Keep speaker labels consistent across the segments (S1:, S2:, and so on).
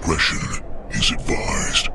S1: discretion is advised.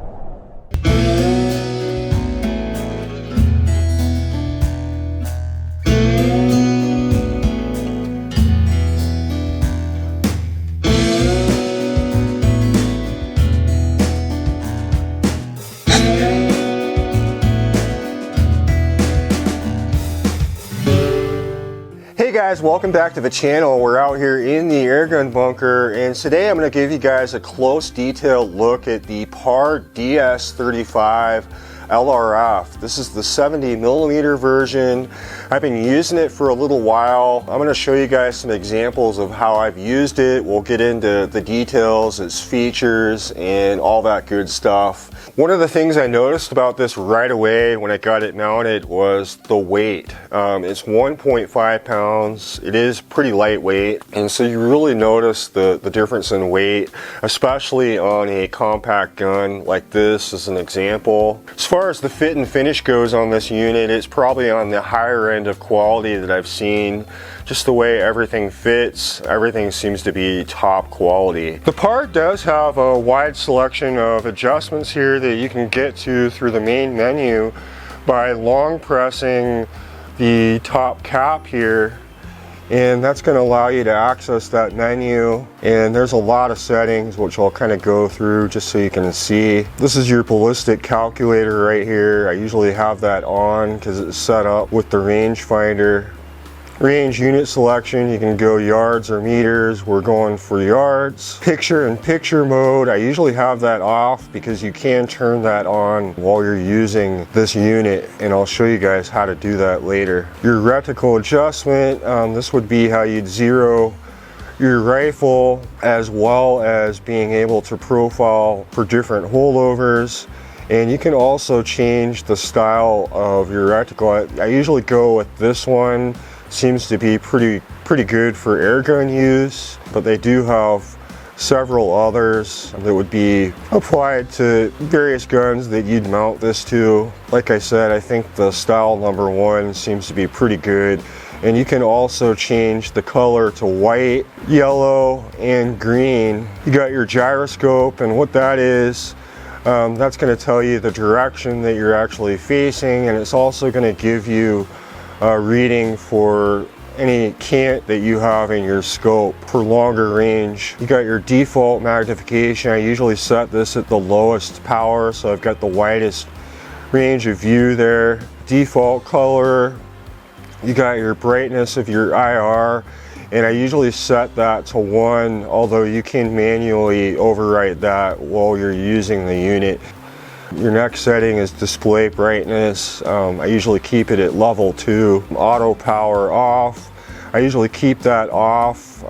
S2: Hey guys, welcome back to the channel. We're out here in the airgun bunker, and today I'm going to give you guys a close detailed look at the PARD DS35 LRF. This is the 70mm version. I've been using it for a little while. I'm going to show you guys some examples of how I've used it. We'll get into the details, its features, and all that good stuff. One of the things I noticed about this right away when I got it mounted was the weight. It's 1.5 pounds. It is pretty lightweight, and so you really notice the difference in weight, especially on a compact gun like this as an example. As far as the fit and finish goes on this unit, it's probably on the higher end of quality that I've seen. Just the way everything fits, everything seems to be top quality. The PARD does have a wide selection of adjustments here that you can get to through the main menu by long pressing the top cap here, and that's going to allow you to access that menu. And there's a lot of settings which I'll kind of go through just so you can see. This is your ballistic calculator right here. I usually have that on because it's set up with the rangefinder. Range unit selection, you can go yards or meters. We're going for yards. Picture-in-picture mode, I usually have that off because you can turn that on while you're using this unit, and I'll show you guys how to do that later. Your reticle adjustment, this would be how you'd zero your rifle, as well as being able to profile for different holdovers. And you can also change the style of your reticle. I usually go with this one. Seems to be pretty good for airgun use, but they do have several others that would be applied to various guns that you'd mount this to. Like I said, I think the style number one seems to be pretty good. And you can also change the color to white, yellow, and green. You got your gyroscope, and what that is, that's going to tell you the direction that you're actually facing, and it's also going to give you reading for any cant that you have in your scope for longer range. You got your default magnification. I usually set this at the lowest power, so I've got the widest range of view there. Default color, you got your brightness of your IR, and I usually set that to 1, although you can manually override that while you're using the unit. Your next setting is display brightness. I usually keep it at level 2. Auto power off. I usually keep that off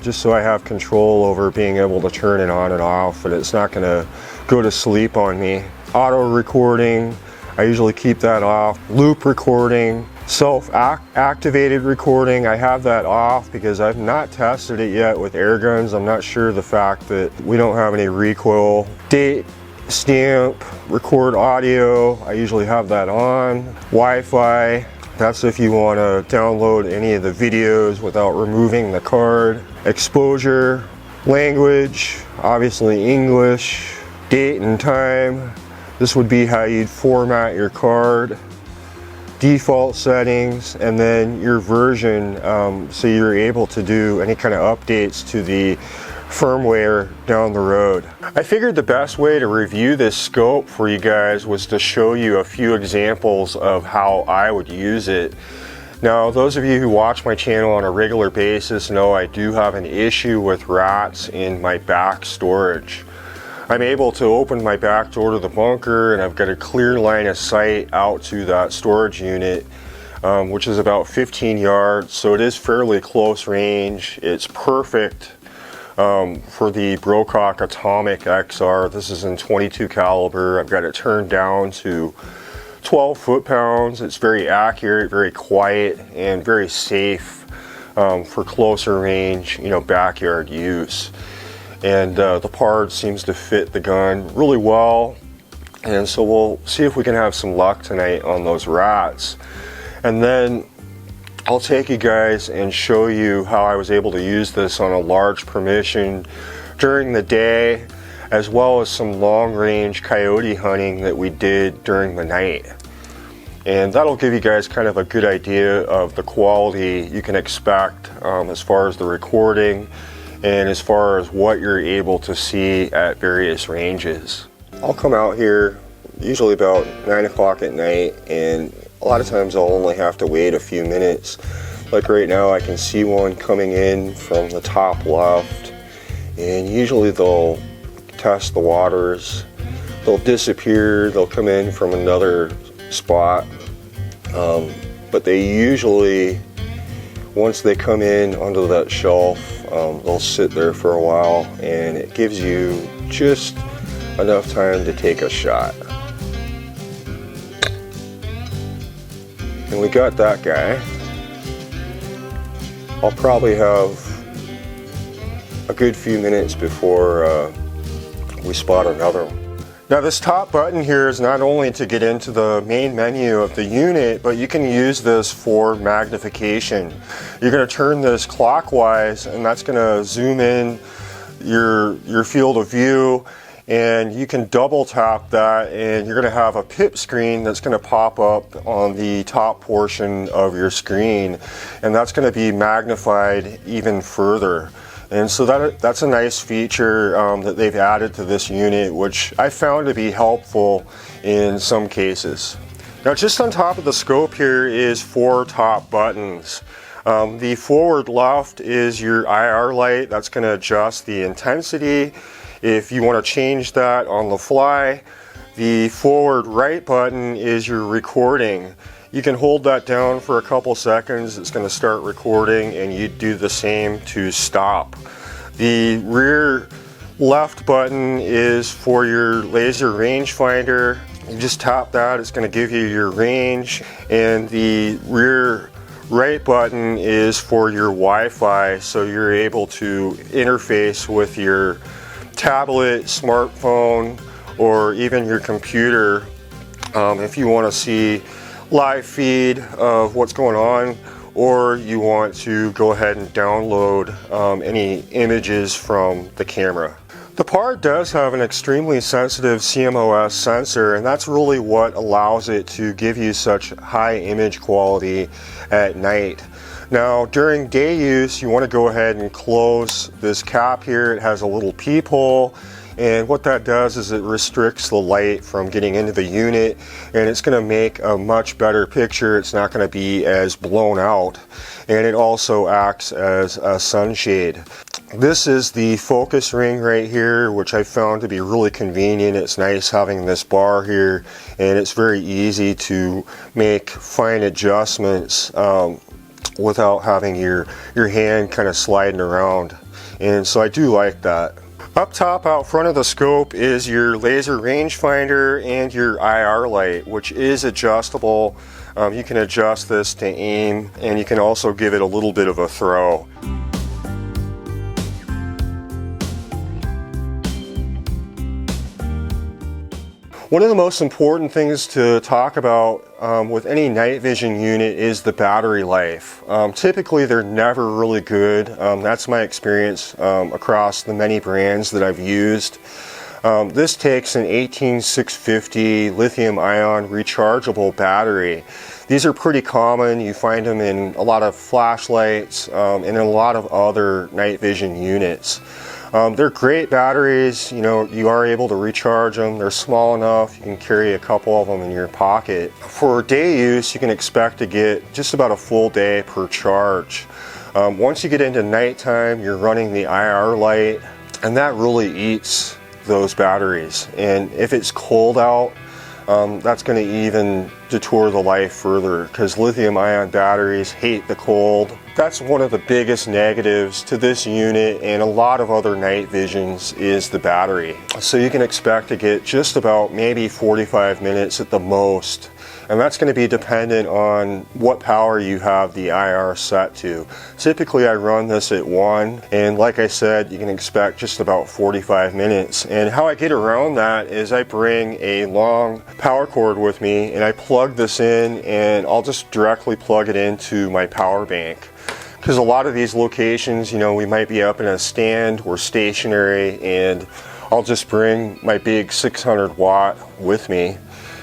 S2: just so I have control over being able to turn it on and off, and it's not going to go to sleep on me. Auto recording, I usually keep that off. Loop recording. Self-activated recording, I have that off because I've not tested it yet with air guns. I'm not sure the fact that we don't have any recoil. Date stamp, record audio, I usually have that on. Wi-Fi, that's if you want to download any of the videos without removing the card. Exposure, language, obviously English. Date and time, this would be how you'd format your card. Default settings, and then your version, so you're able to do any kind of updates to the firmware down the road. I figured the best way to review this scope for you guys was to show you a few examples of how I would use it. Now, those of you who watch my channel on a regular basis know I do have an issue with rats in my back storage. I'm able to open my back door to the bunker, and I've got a clear line of sight out to that storage unit, which is about 15 yards, so it is fairly close range. It's perfect for the Brokaw Atomic XR. This is in 22 caliber. I've got it turned down to 12 foot-pounds. It's very accurate, very quiet, and very safe for closer range, backyard use. And the PARD seems to fit the gun really well, and so we'll see if we can have some luck tonight on those rats. And then I'll take you guys and show you how I was able to use this on a large permission during the day. as well as some long-range coyote hunting that we did during the night. And that'll give you guys kind of a good idea of the quality you can expect as far as the recording and as far as what you're able to see at various ranges. I'll come out here usually about 9 o'clock at night, and a lot of times I'll only have to wait a few minutes. Like right now, I can see one coming in from the top left, and usually they'll test the waters, they'll disappear, they'll come in from another spot, but they usually, once they come in onto that shelf, they'll sit there for a while, and it gives you just enough time to take a shot. And we got that guy. I'll probably have a good few minutes before we spot another one. Now this top button here is not only to get into the main menu of the unit, but you can use this for magnification. You're going to turn this clockwise, and that's going to zoom in your field of view, and you can double tap that, and you're going to have a pip screen that's going to pop up on the top portion of your screen, and that's going to be magnified even further. And so that's a nice feature that they've added to this unit, which I found to be helpful in some cases. Now just on top of the scope here is 4 top buttons. The forward left is your IR light. That's going to adjust the intensity if you want to change that on the fly. The forward right button is your recording. You can hold that down for a couple seconds, it's going to start recording, and you do the same to stop. The rear left button is for your laser rangefinder. You just tap that, it's going to give you your range, and the rear right button is for your Wi-Fi, so you're able to interface with your tablet, smartphone, or even your computer if you want to see live feed of what's going on, or you want to go ahead and download any images from the camera. The PARD does have an extremely sensitive CMOS sensor, and that's really what allows it to give you such high image quality at night. Now during day use, you want to go ahead and close this cap here. It has a little peephole, and what that does is it restricts the light from getting into the unit, and it's going to make a much better picture. It's not going to be as blown out, and it also acts as a sunshade. This is the focus ring right here, which I found to be really convenient. It's nice having this bar here, and it's very easy to make fine adjustments without having your hand kind of sliding around, and so I do like that. Up top out front of the scope is your laser rangefinder and your IR light, which is adjustable. You can adjust this to aim, and you can also give it a little bit of a throw. One of the most important things to talk about with any night vision unit is the battery life. Typically they're never really good. That's my experience across the many brands that I've used. This takes an 18650 lithium ion rechargeable battery. These are pretty common. You find them in a lot of flashlights and in a lot of other night vision units. They're great batteries. You know, you are able to recharge them. They're small enough, you can carry a couple of them in your pocket. For day use, you can expect to get just about a full day per charge. Once you get into nighttime, you're running the IR light, and that really eats those batteries. And if it's cold out, that's going to even detour the life further, because lithium ion batteries hate the cold. That's one of the biggest negatives to this unit and a lot of other night visions is the battery. So you can expect to get just about maybe 45 minutes at the most, and that's going to be dependent on what power you have the IR set to. Typically I run this at 1, and like I said, you can expect just about 45 minutes. And how I get around that is I bring a long power cord with me, and I plug this in, and I'll just directly plug it into my power bank. Because a lot of these locations, you know, we might be up in a stand, we're stationary, and I'll just bring my big 600 watt with me,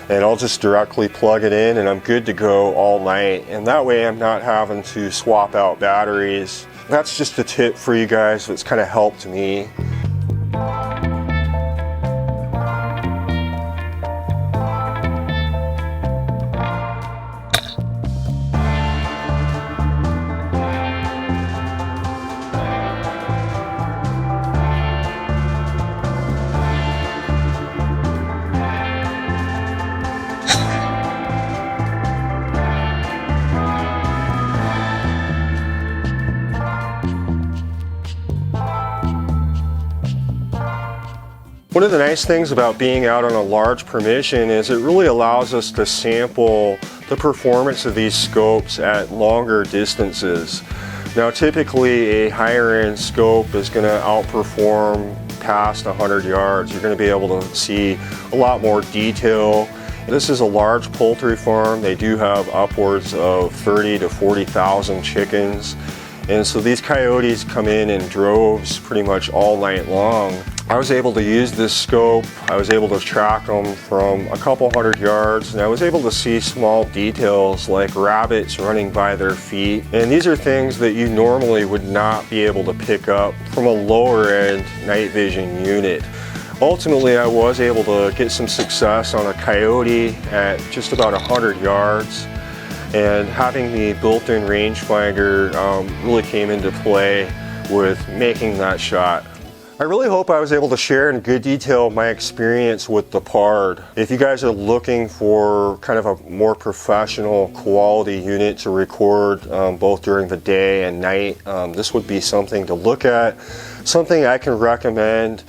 S2: and I'll just directly plug it in and I'm good to go all night. And that way I'm not having to swap out batteries. That's just a tip for you guys that's kind of helped me. One of the nice things about being out on a large permission is it really allows us to sample the performance of these scopes at longer distances. Now typically a higher end scope is going to outperform past 100 yards. You're going to be able to see a lot more detail. This is a large poultry farm. They do have upwards of 30 to 40,000 chickens. And so these coyotes come in droves pretty much all night long. I was able to use this scope. I was able to track them from a couple hundred yards, and I was able to see small details like rabbits running by their feet. And these are things that you normally would not be able to pick up from a lower end night vision unit. Ultimately, I was able to get some success on a coyote at just about 100 yards. And having the built-in rangefinder really came into play with making that shot. I really hope I was able to share in good detail my experience with the PARD. If you guys are looking for kind of a more professional quality unit to record both during the day and night, this would be something to look at, something I can recommend.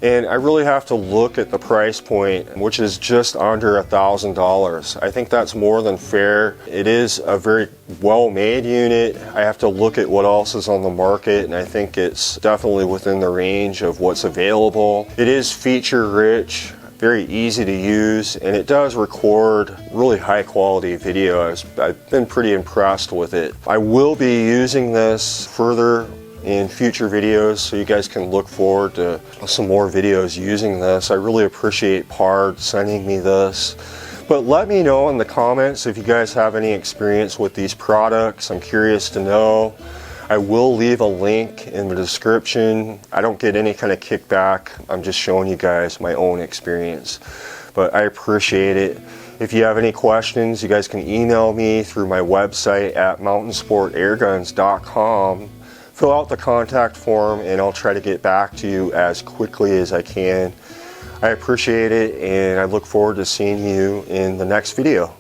S2: And I really have to look at the price point, which is just under $1,000. I think that's more than fair. It is a very well-made unit. I have to look at what else is on the market, and I think it's definitely within the range of what's available. It is feature-rich, very easy to use, and it does record really high-quality video. I've been pretty impressed with it. I will be using this further in future videos, so you guys can look forward to some more videos using this. I really appreciate PARD sending me this. But let me know in the comments if you guys have any experience with these products. I'm curious to know. I will leave a link in the description. I don't get any kind of kickback. I'm just showing you guys my own experience. But I appreciate it. If you have any questions, you guys can email me through my website at mountainsportairguns.com. Fill out the contact form and I'll try to get back to you as quickly as I can. I appreciate it, and I look forward to seeing you in the next video.